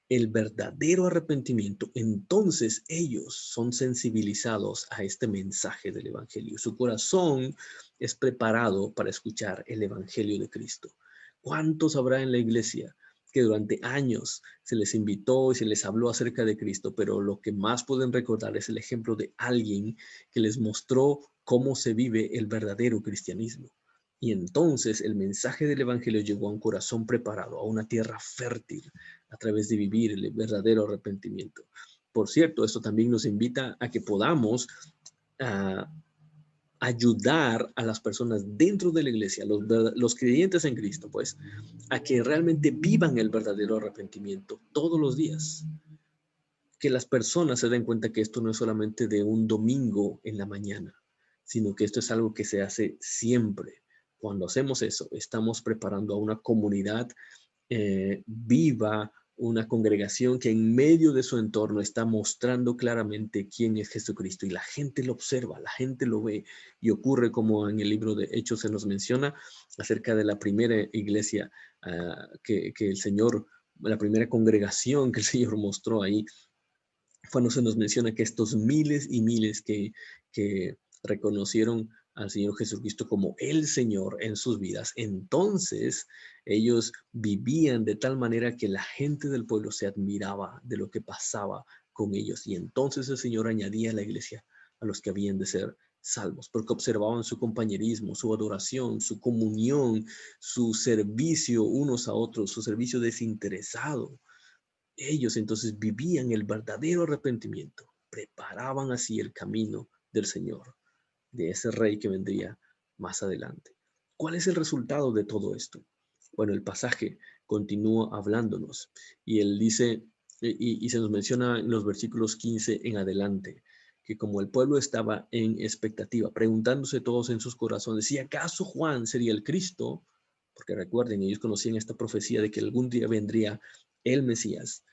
el verdadero arrepentimiento, entonces ellos son sensibilizados a este mensaje del Evangelio. Su corazón es preparado para escuchar el Evangelio de Cristo. ¿Cuántos habrá en la iglesia que durante años se les invitó y se les habló acerca de Cristo, pero lo que más pueden recordar es el ejemplo de alguien que les mostró cómo se vive el verdadero cristianismo? Y entonces el mensaje del Evangelio llegó a un corazón preparado, a una tierra fértil, a través de vivir el verdadero arrepentimiento. Por cierto, esto también nos invita a que podamos ayudar a las personas dentro de la iglesia, los creyentes en Cristo, pues, a que realmente vivan el verdadero arrepentimiento todos los días. Que las personas se den cuenta que esto no es solamente de un domingo en la mañana, sino que esto es algo que se hace siempre. Cuando hacemos eso, estamos preparando a una comunidad viva, una congregación que en medio de su entorno está mostrando claramente quién es Jesucristo, y la gente lo observa, la gente lo ve, y ocurre como en el libro de Hechos se nos menciona acerca de la primera iglesia que el Señor, la primera congregación que el Señor mostró ahí, cuando se nos menciona que estos miles y miles que reconocieron al Señor Jesucristo como el Señor en sus vidas, entonces ellos vivían de tal manera que la gente del pueblo se admiraba de lo que pasaba con ellos, y entonces el Señor añadía a la iglesia a los que habían de ser salvos, porque observaban su compañerismo, su adoración, su comunión, su servicio unos a otros, su servicio desinteresado. Ellos entonces vivían el verdadero arrepentimiento, preparaban así el camino del Señor, de ese rey que vendría más adelante. ¿Cuál es el resultado de todo esto? Bueno, el pasaje continúa hablándonos y él dice, y se nos menciona en los versículos 15 en adelante, que como el pueblo estaba en expectativa, preguntándose todos en sus corazones si acaso Juan sería el Cristo, porque recuerden, ellos conocían esta profecía de que algún día vendría el Mesías.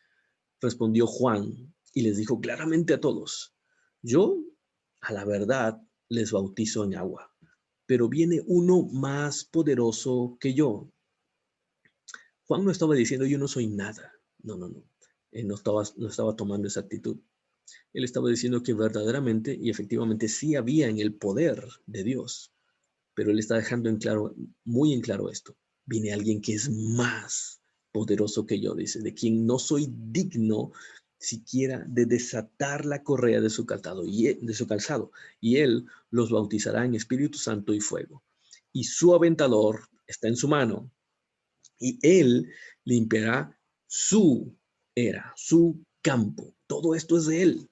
Respondió Juan y les dijo claramente a todos: yo, a la verdad, les bautizo en agua, pero viene uno más poderoso que yo. Juan no estaba diciendo yo no soy nada. No. Él no estaba tomando esa actitud. Él estaba diciendo que verdaderamente y efectivamente sí había en el poder de Dios, pero él está dejando muy en claro esto. Viene alguien que es más poderoso que yo, dice, de quien no soy digno siquiera de desatar la correa de su calzado, y él los bautizará en Espíritu Santo y fuego, y su aventador está en su mano, y él limpiará su era, su campo. Todo esto es de él.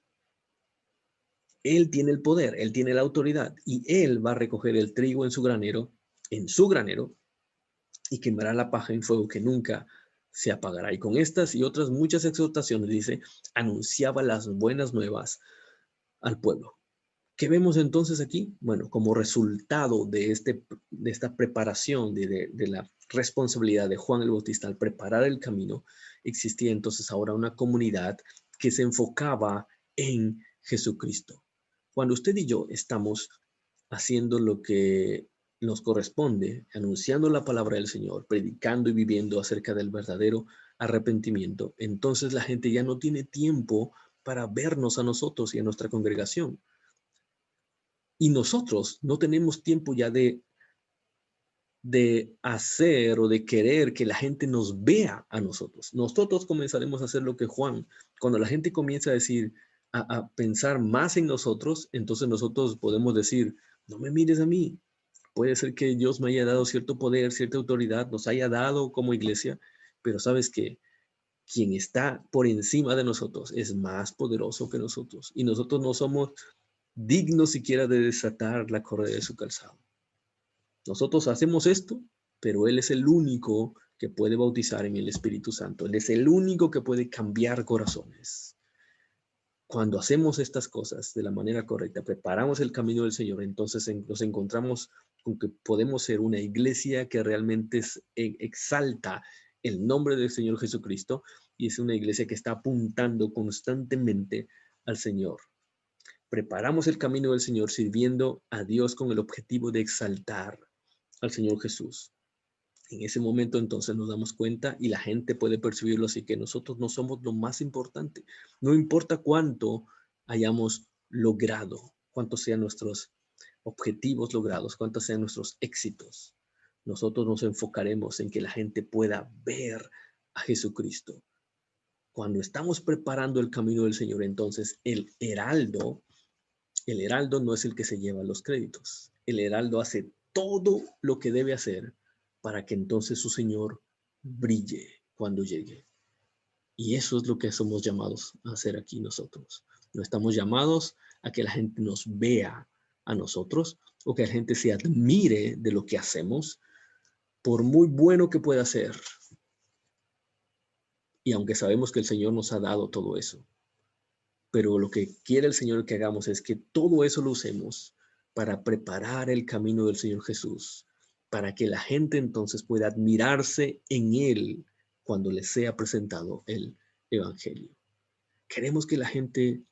Él tiene el poder, él tiene la autoridad, y él va a recoger el trigo en su granero, y quemará la paja en fuego que nunca se apagará. Y con estas y otras muchas exhortaciones, dice, anunciaba las buenas nuevas al pueblo. ¿Qué vemos entonces aquí? Bueno, como resultado de esta preparación, de la responsabilidad de Juan el Bautista al preparar el camino, existía entonces ahora una comunidad que se enfocaba en Jesucristo. Cuando usted y yo estamos haciendo lo que nos corresponde, anunciando la palabra del Señor, predicando y viviendo acerca del verdadero arrepentimiento, entonces la gente ya no tiene tiempo para vernos a nosotros y a nuestra congregación. Y nosotros no tenemos tiempo ya de hacer o de querer que la gente nos vea a nosotros. Nosotros comenzaremos a hacer lo que Juan, cuando la gente comienza a decir, a pensar más en nosotros, entonces nosotros podemos decir, no me mires a mí. Puede ser que Dios me haya dado cierto poder, cierta autoridad, nos haya dado como iglesia, pero sabes que quien está por encima de nosotros es más poderoso que nosotros, y nosotros no somos dignos siquiera de desatar la correa de su calzado. Nosotros hacemos esto, pero Él es el único que puede bautizar en el Espíritu Santo. Él es el único que puede cambiar corazones. cuando hacemos estas cosas de la manera correcta, preparamos el camino del Señor, entonces nos encontramos con que podemos ser una iglesia que realmente exalta el nombre del Señor Jesucristo, y es una iglesia que está apuntando constantemente al Señor. Preparamos el camino del Señor sirviendo a Dios con el objetivo de exaltar al Señor Jesús. En ese momento entonces nos damos cuenta y la gente puede percibirlo así, que nosotros no somos lo más importante. No importa cuánto hayamos logrado, cuántos sean nuestros objetivos logrados, cuántos sean nuestros éxitos. Nosotros nos enfocaremos en que la gente pueda ver a Jesucristo. Cuando estamos preparando el camino del Señor, entonces el heraldo no es el que se lleva los créditos. El heraldo hace todo lo que debe hacer para que entonces su Señor brille cuando llegue. Y eso es lo que somos llamados a hacer aquí nosotros. No estamos llamados a que la gente nos vea a nosotros o que la gente se admire de lo que hacemos, por muy bueno que pueda ser. Y aunque sabemos que el Señor nos ha dado todo eso, pero lo que quiere el Señor que hagamos es que todo eso lo usemos para preparar el camino del Señor Jesús, para que la gente entonces pueda admirarse en Él cuando les sea presentado el Evangelio. Queremos que la gente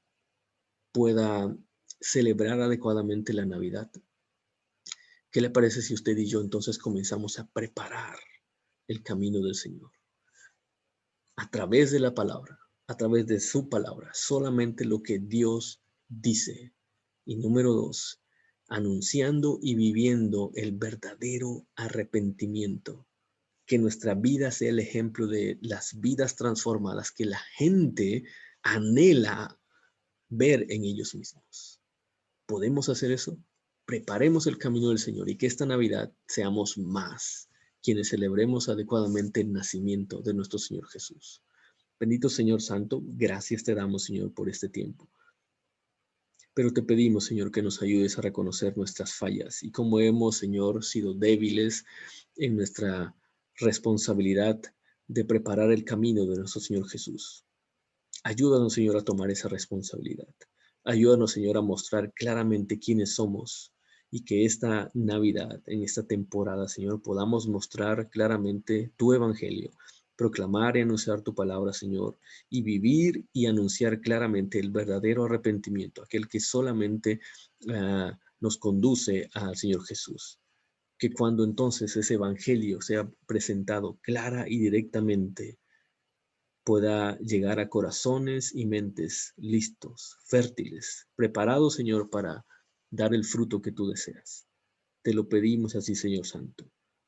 pueda celebrar adecuadamente la Navidad. ¿Qué le parece si usted y yo entonces comenzamos a preparar el camino del Señor? A través de la palabra, a través de su palabra, solamente lo que Dios dice. Y número 2, anunciando y viviendo el verdadero arrepentimiento. Que nuestra vida sea el ejemplo de las vidas transformadas que la gente anhela ver en ellos mismos. ¿Podemos hacer eso? Preparemos el camino del Señor y que esta Navidad seamos más quienes celebremos adecuadamente el nacimiento de nuestro Señor Jesús. Bendito Señor Santo, gracias te damos, Señor, por este tiempo. Pero te pedimos, Señor, que nos ayudes a reconocer nuestras fallas y cómo hemos, Señor, sido débiles en nuestra responsabilidad de preparar el camino de nuestro Señor Jesús. Ayúdanos, Señor, a tomar esa responsabilidad. Ayúdanos, Señor, a mostrar claramente quiénes somos y que esta Navidad, en esta temporada, Señor, podamos mostrar claramente tu evangelio, proclamar y anunciar tu palabra, Señor, y vivir y anunciar claramente el verdadero arrepentimiento, aquel que solamente nos conduce al Señor Jesús. Que cuando entonces ese evangelio sea presentado clara y directamente, pueda llegar a corazones y mentes listos, fértiles, preparados, Señor, para dar el fruto que tú deseas. Te lo pedimos así, Señor Santo.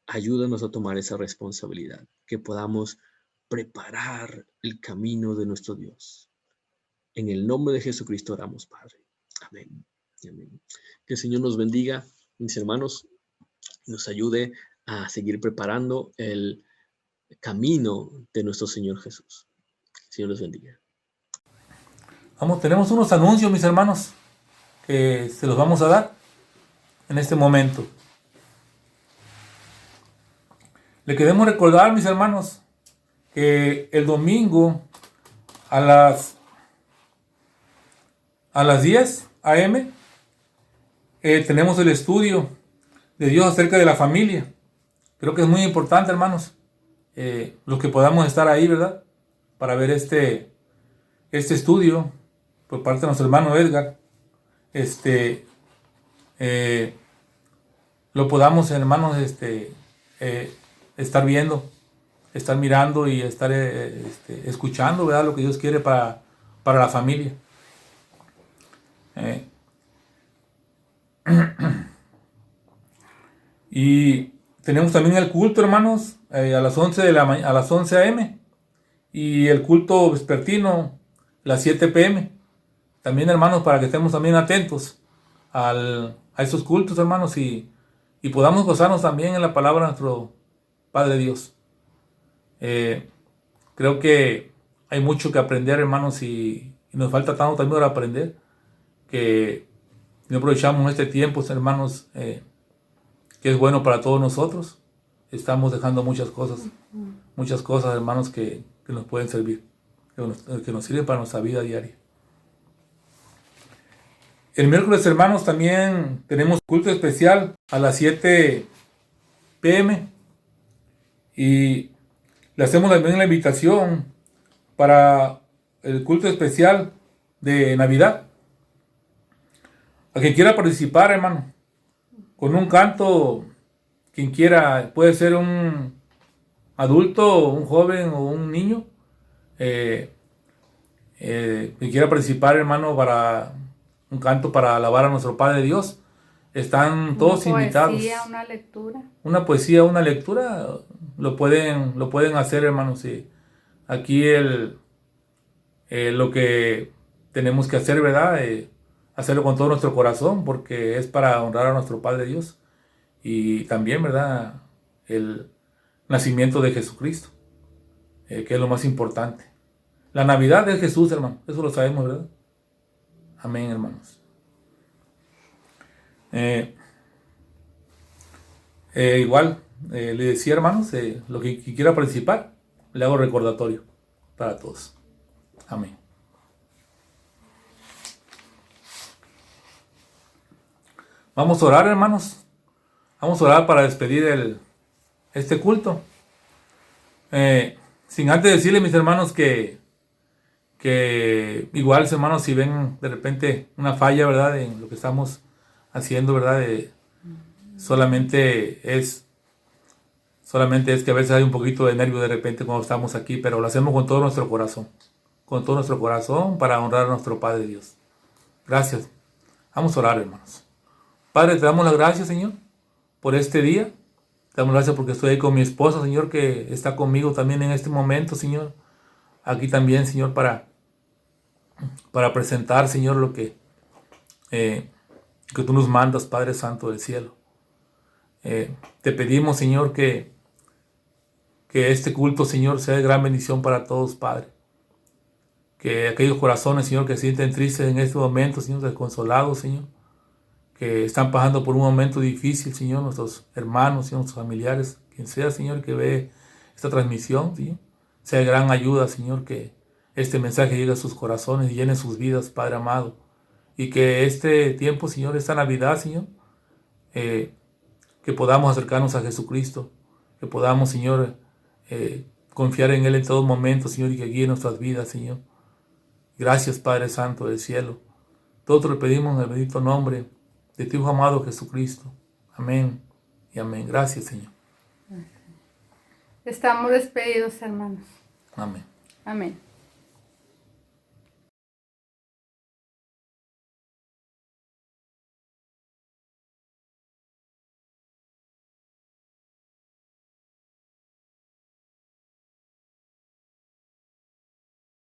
Ayúdanos a tomar esa responsabilidad, que podamos preparar el camino de nuestro Dios. En el nombre de Jesucristo oramos, Padre. Amén. Amén. Que el Señor nos bendiga, mis hermanos, nos ayude a seguir preparando el camino de nuestro Señor Jesús. El Señor los bendiga. Vamos, tenemos unos anuncios, mis hermanos, que se los vamos a dar en este momento. Le queremos recordar, mis hermanos, que el domingo a las 10 a.m. Tenemos el estudio de Dios acerca de la familia. Creo que es muy importante, hermanos, los que podamos estar ahí, ¿verdad? Para ver este estudio por parte de nuestro hermano Edgar. Lo podamos, hermanos, estar viendo, estar mirando y estar escuchando, ¿verdad? Lo que Dios quiere para la familia. Y tenemos también el culto, hermanos, a las 11 a las 11 a.m. y el culto vespertino a las 7 p.m. También, hermanos, para que estemos también atentos a esos cultos, hermanos, y podamos gozarnos también en la palabra de nuestro Padre Dios. Creo que hay mucho que aprender, hermanos, y nos falta tanto también para aprender, que no aprovechamos este tiempo, hermanos, que es bueno para todos nosotros. Estamos dejando muchas cosas, hermanos, que nos pueden servir, que nos sirven para nuestra vida diaria. El miércoles, hermanos, también tenemos culto especial a las 7 p.m. Y le hacemos también la invitación para el culto especial de Navidad. A quien quiera participar, hermano, con un canto, quien quiera, puede ser un adulto, un joven o un niño, quien quiera participar, hermano, para un canto para alabar a nuestro Padre Dios, están todos invitados. Una poesía, una lectura. Una poesía, una lectura, lo pueden hacer, hermanos. Sí. Aquí lo que tenemos que hacer, ¿verdad? Hacerlo con todo nuestro corazón, porque es para honrar a nuestro Padre Dios. Y también, ¿verdad? El nacimiento de Jesucristo, que es lo más importante. La Navidad es Jesús, hermano. Eso lo sabemos, ¿verdad? Amén, hermanos. Igual, le decía, hermanos, lo que quiera participar, le hago recordatorio para todos. Amén. Vamos a orar, hermanos. Vamos a orar para despedir este culto. Sin antes decirle, mis hermanos, que igual, hermanos, si ven de repente una falla, ¿verdad? En lo que estamos haciendo, ¿verdad? Solamente es que a veces hay un poquito de nervio de repente cuando estamos aquí, pero lo hacemos con todo nuestro corazón. Con todo nuestro corazón para honrar a nuestro Padre Dios. Gracias. Vamos a orar, hermanos. Padre, te damos las gracias, Señor, por este día. Te damos gracias porque estoy ahí con mi esposa, Señor, que está conmigo también en este momento, Señor. Aquí también, Señor, para presentar, Señor, lo que tú nos mandas, Padre Santo del cielo. Te pedimos, Señor, que este culto, Señor, sea de gran bendición para todos, Padre. Que aquellos corazones, Señor, que se sienten tristes en este momento, Señor, desconsolados, Señor, que están pasando por un momento difícil, Señor, nuestros hermanos, Señor, nuestros familiares, quien sea, Señor, que ve esta transmisión, Señor, sea de gran ayuda, Señor, que este mensaje llegue a sus corazones y llene sus vidas, Padre amado. Y que este tiempo, Señor, esta Navidad, Señor, que podamos acercarnos a Jesucristo, que podamos, Señor, confiar en Él en todo momento, Señor, y que guíe nuestras vidas, Señor. Gracias, Padre Santo del cielo. Todo te lo pedimos en el bendito nombre de tu Hijo amado Jesucristo. Amén y amén. Gracias, Señor. Estamos despedidos, hermanos. Amén. Amén.